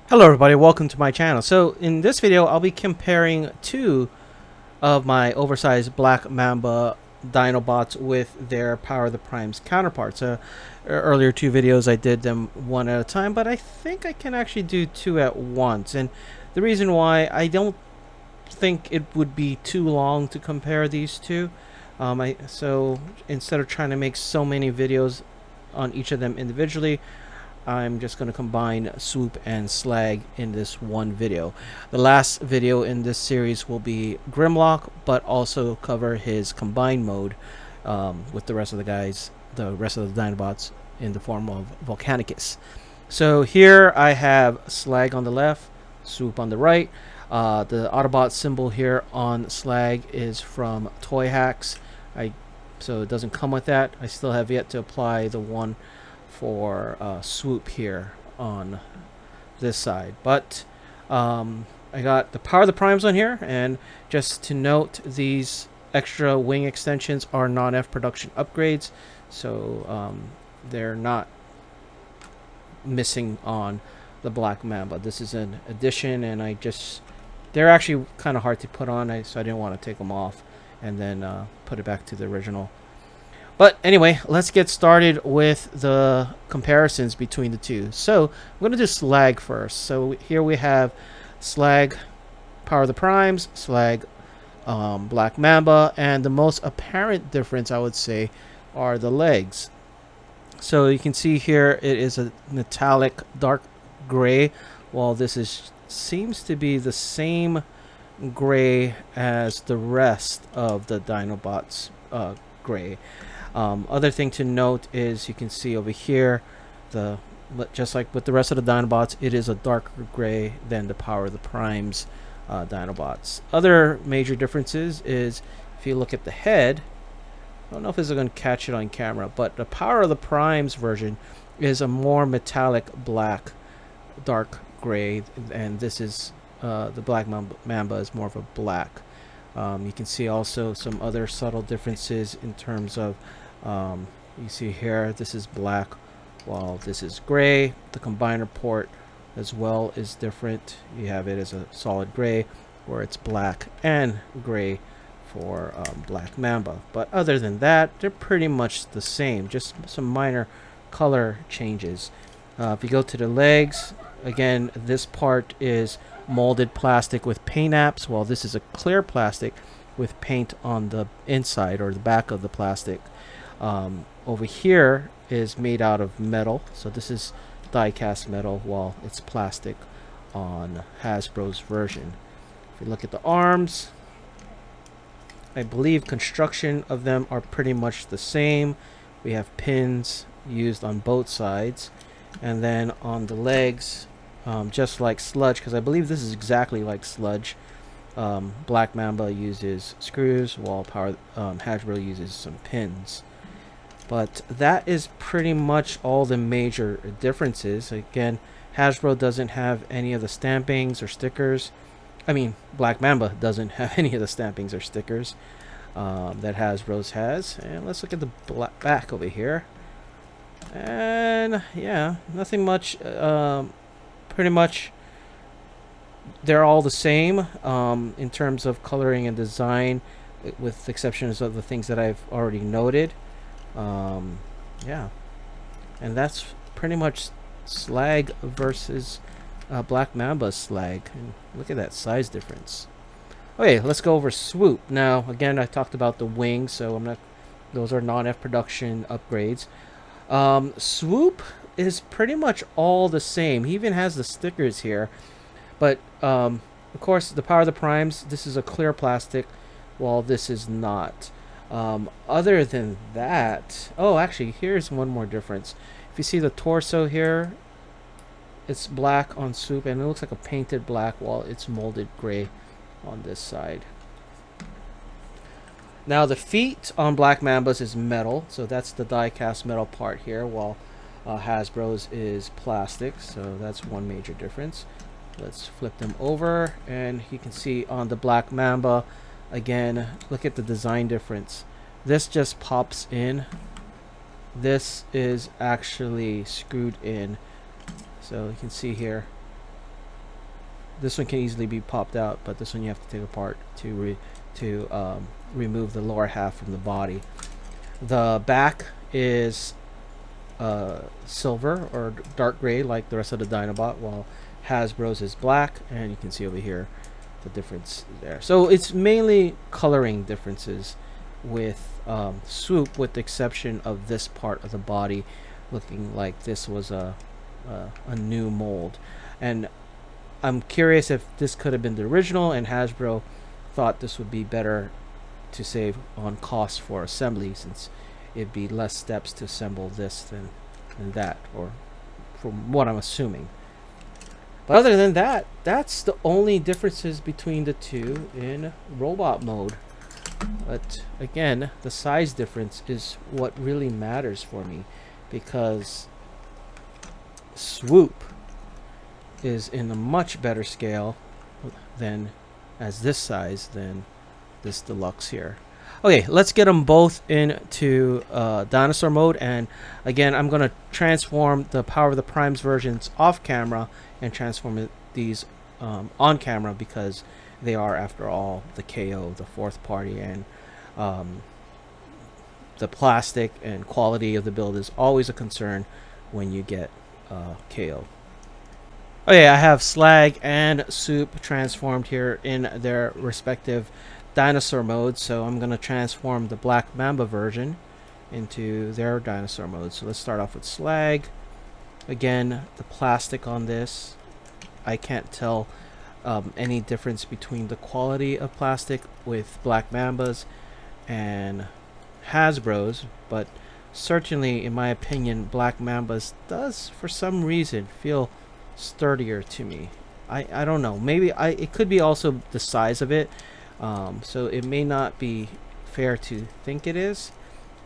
Hello everybody, welcome to my channel. So in this video I'll be comparing two of my oversized Black Mamba Dinobots with their Power of the Primes counterparts. Earlier two videos I did them one at a time, but I think I can actually do two at once. And the reason why, I don't think it would be too long to compare these two. So instead of trying to make so many videos on each of them individually, I'm just going to combine Swoop and Slag in this one video. The last video in this series will be Grimlock, but also cover his combined mode with the rest of the guys, the rest of the Dinobots in the form of Volcanicus. So here I have Slag on the left, Swoop on the right. The Autobot symbol here on Slag is from Toy Hacks. So it doesn't come with that. I still have yet to apply the one for Swoop here on this side, but I got the Power of the Primes on here. And just to note, these extra wing extensions are non-F production upgrades, so they're not missing on the Black Mamba. This is an addition, and they're actually kind of hard to put on, so I didn't want to take them off and then put it back to the original. But anyway, let's get started with the comparisons between the two. So I'm going to do Slag first. So here we have Slag Power of the Primes, Slag Black Mamba, and the most apparent difference, I would say, are the legs. So you can see here it is a metallic dark gray, while this seems to be the same gray as the rest of the Dinobots gray. Other thing to note is you can see over here, just like with the rest of the Dinobots, it is a darker gray than the Power of the Primes Dinobots. Other major differences is if you look at the head, I don't know if this is going to catch it on camera, but the Power of the Primes version is a more metallic black, dark gray, and this is the Black Mamba is more of a black. You can see also some other subtle differences in terms of you see here, this is black while this is gray. The combiner port as well is different. You have it as a solid gray, where it's black and gray for Black Mamba. But other than that, they're pretty much the same, just some minor color changes. If you go to the legs, again, this part is molded plastic with paint apps, while this is a clear plastic with paint on the inside or the back of the plastic. Over here is made out of metal, so this is die cast metal, while it's plastic on Hasbro's version. If you look at the arms, I believe construction of them are pretty much the same. We have pins used on both sides, and then on the legs, just like Sludge, because I believe this is exactly like Sludge, Black Mamba uses screws, while Hasbro uses some pins. But that is pretty much all the major differences. Again, Hasbro doesn't have any of the stampings or stickers. I mean, Black Mamba doesn't have any of the stampings or stickers that Hasbro's has. And let's look at the back over here. And yeah, nothing much. Pretty much they're all the same in terms of coloring and design, with exceptions of the things that I've already noted. Yeah, and that's pretty much Slag versus Black Mamba Slag. And look at that size difference. Okay, let's go over Swoop. Now, again, I talked about the wings, so those are non-F production upgrades. Swoop is pretty much all the same. He even has the stickers here, but of course, the Power of the Primes, this is a clear plastic, while this is not. Other than that, oh, actually, here's one more difference. If you see the torso here, it's black on Swoop, and it looks like a painted black, while it's molded gray on this side. Now, the feet on Black Mambas is metal, so that's the die-cast metal part here, while Hasbro's is plastic, so that's one major difference. Let's flip them over, and you can see on the Black Mamba, again, look at the design difference. This just pops in. This is actually screwed in. So you can see here, This one can easily be popped out, but this one you have to take apart to remove the lower half from the body. The back is silver or dark gray like the rest of the Dinobot, while Hasbro's is black, and you can see over here the difference there. So it's mainly coloring differences with Swoop, with the exception of this part of the body looking like this was a new mold. And I'm curious if this could have been the original and Hasbro thought this would be better to save on cost for assembly, since it'd be less steps to assemble this than that, or from what I'm assuming. But other than that, that's the only differences between the two in robot mode. But again, the size difference is what really matters for me, because Swoop is in a much better scale than as this size than this deluxe here. Okay, let's get them both into dinosaur mode, and again I'm going to transform the Power of the Primes versions off camera and transform these on camera, because they are, after all, the KO, the fourth party, and the plastic and quality of the build is always a concern when you get KO. Okay, I have Slag and Swoop transformed here in their respective dinosaur modes, so I'm going to transform the Black Mamba version into their dinosaur mode. So let's start off with Slag. Again, the plastic on this, I can't tell any difference between the quality of plastic with Black Mamba's and Hasbro's, but certainly in my opinion Black Mamba's does for some reason feel sturdier to me. I don't know, maybe it could be also the size of it, so it may not be fair to think it is,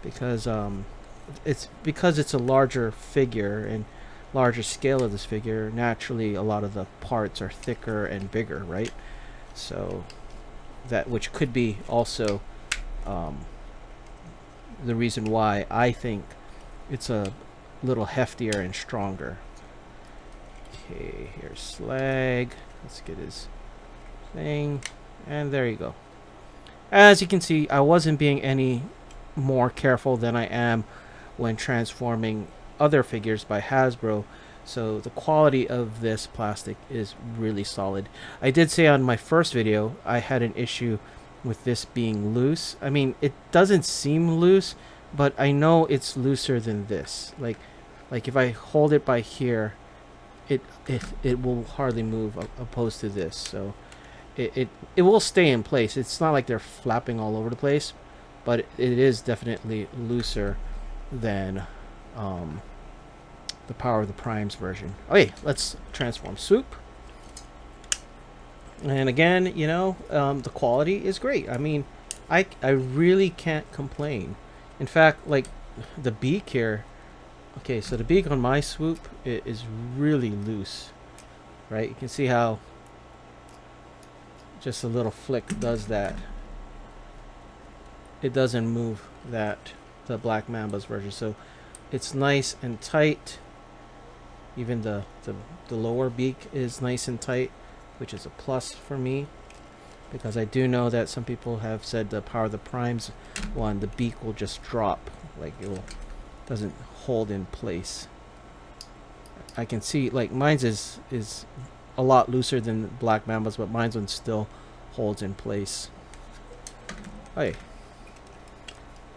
because it's a larger figure and larger scale of this figure. Naturally a lot of the parts are thicker and bigger, right? So that, which could be also the reason why I think it's a little heftier and stronger. Okay, here's Slag. Let's get his thing, and there you go. As you can see, I wasn't being any more careful than I am when transforming other figures by Hasbro, so the quality of this plastic is really solid. I did say on my first video I had an issue with this being loose. I mean, it doesn't seem loose, but I know it's looser than this. Like if I hold it by here, it will hardly move, opposed to this. So it will stay in place. It's not like they're flapping all over the place, but it is definitely looser than the Power of the Primes version. Okay, let's transform Swoop. And again, you know, the quality is great. I mean, I really can't complain. In fact, like the beak here. Okay, so the beak on my Swoop is really loose, right? You can see how just a little flick does that. It doesn't move that, the Black Mamba's version. So it's nice and tight. Even the lower beak is nice and tight, which is a plus for me, because I do know that some people have said the Power of the Primes one, the beak will just drop, like it doesn't hold in place. I can see, like, mine's is a lot looser than Black Mamba's, but mine's one still holds in place. Okay,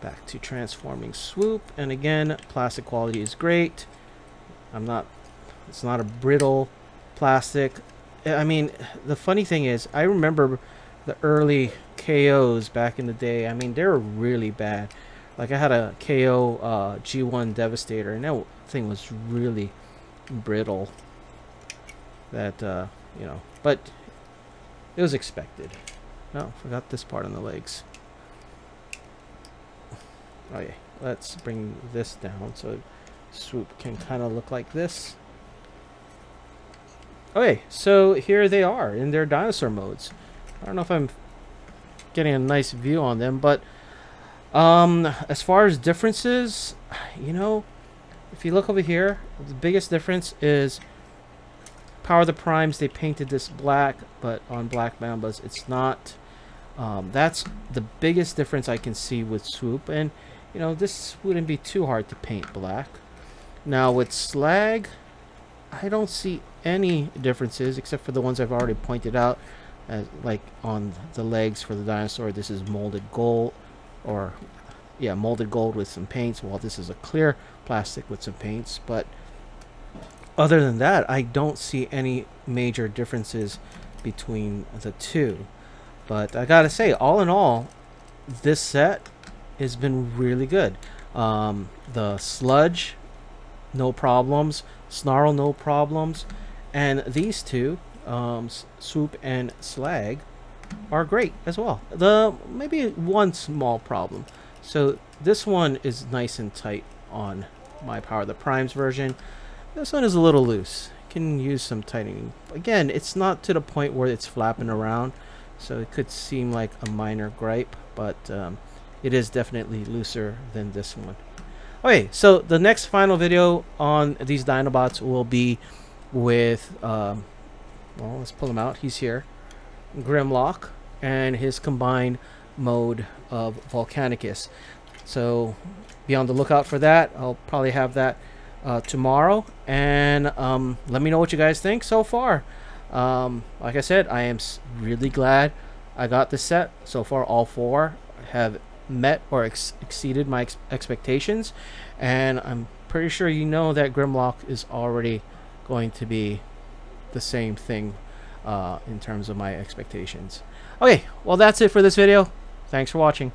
back to transforming Swoop, and again, plastic quality is great. It's not a brittle plastic. I mean, the funny thing is, I remember the early KOs back in the day. I mean, they were really bad. Like, I had a KO G1 Devastator, and that thing was really brittle. That, you know, but it was expected. Oh, forgot this part on the legs. Okay, let's bring this down so Swoop can kind of look like this. Okay, so here they are in their dinosaur modes. I don't know if I'm getting a nice view on them, but as far as differences, you know, if you look over here, the biggest difference is Power of the Primes, they painted this black, but on Black Mambas it's not. That's the biggest difference I can see with Swoop, and you know, this wouldn't be too hard to paint black. Now with Slag, I don't see any differences except for the ones I've already pointed out, as like on the legs for the dinosaur. This is molded gold, or yeah, molded gold with some paints, while this is a clear plastic with some paints. But other than that, I don't see any major differences between the two. But I gotta say, all in all, this set has been really good. The Sludge, no problems. Snarl, no problems. And these two, Swoop and Slag, are great as well. Maybe one small problem. So this one is nice and tight on my Power of the Primes version. This one is a little loose. Can use some tightening. Again, it's not to the point where it's flapping around, so it could seem like a minor gripe, but it is definitely looser than this one. Okay, so the next final video on these Dinobots will be with, well, let's pull him out. He's here. Grimlock and his combined mode of Volcanicus. So be on the lookout for that. I'll probably have that tomorrow, and let me know what you guys think so far. Like I said, I am really glad I got this set. So far, all four have met or exceeded my expectations, and I'm pretty sure you know that Grimlock is already going to be the same thing in terms of my expectations. Okay, well, that's it for this video. Thanks for watching.